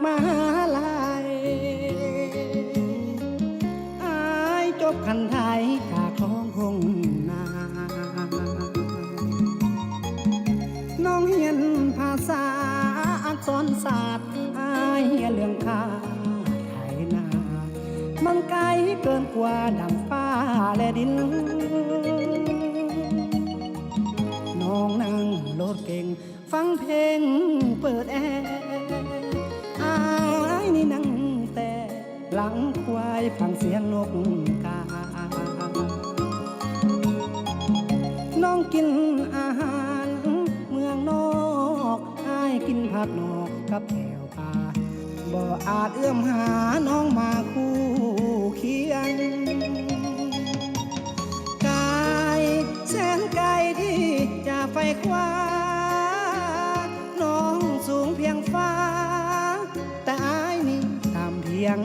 มหาลัยอายจบคันไทยจากท้องคงนาน้องเรียนภาษาอักษรศาสตร์อายเรียนเรื่องค้าไทยนามันไกลเกินกว่าดังฟ้าและดินน้องนั่งรถเก่งฟังเพลงเปิดแอร์อายนี่นั่งแต่หลังควายฟังเสียงนกกาน้องกินอาหารเมืองนอกอายกินผักนอกกับแก้วปลาบ่อาจเอื้อมหาน้องมาคู่เคียงกายแสนไกลที่จะไฟคว้าน้องสูงเพียงฟ้าแต่อายนี่ต่ำเพียง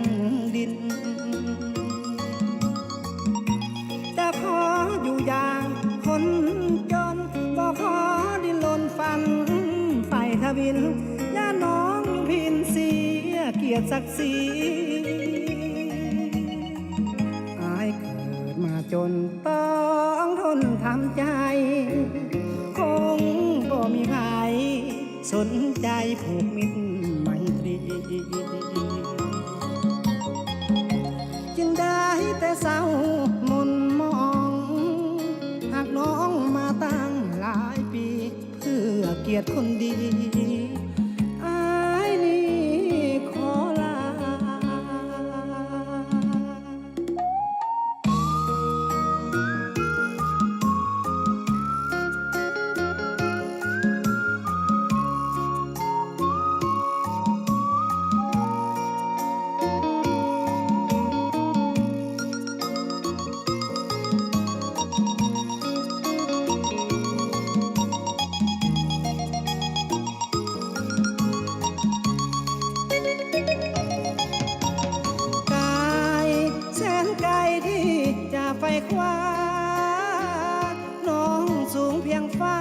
ดินจะขออยู่อย่างคนจนบ่ขอดิ้นรนฝันไฟทวินย่าน้องอยู่พินเสียเกียรติศักดิ์ศรีอายเกิดมาจนต้องทนทำใจคงบ่มีใครสนใจผูกมิตรไมตรีจึงได้แต่เศร้ามนมองหากน้องมาตั้งหลายปีเพื่อเกียรติคนดีอายนี่ขอลา กายแสนไกลที่จะไฟคว้าน้องสูงเพียงฟ้า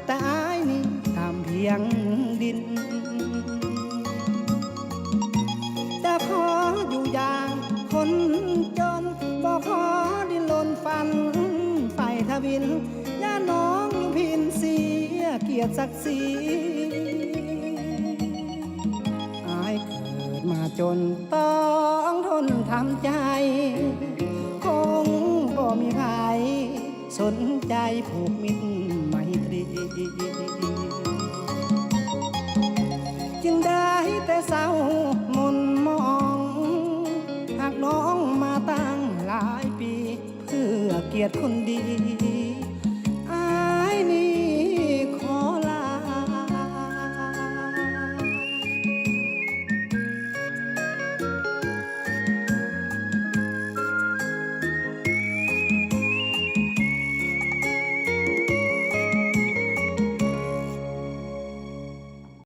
แต่อายนี่ต่ำเพียงดินจะขออยู่อย่างคนจนบ่ขอดิ้นรนฝันไฟทวินย่าน้องอยู่พินเสียเกียรติศักดิ์ศรีอายเกิดมาจนต้องทนทำใจคงบ่มีใครสนใจผูกมิตรไมตรีจึงได้แต่เศร้ามนมองหากน้องมาตั้งหลายปีเพื่อเกียรติคนดี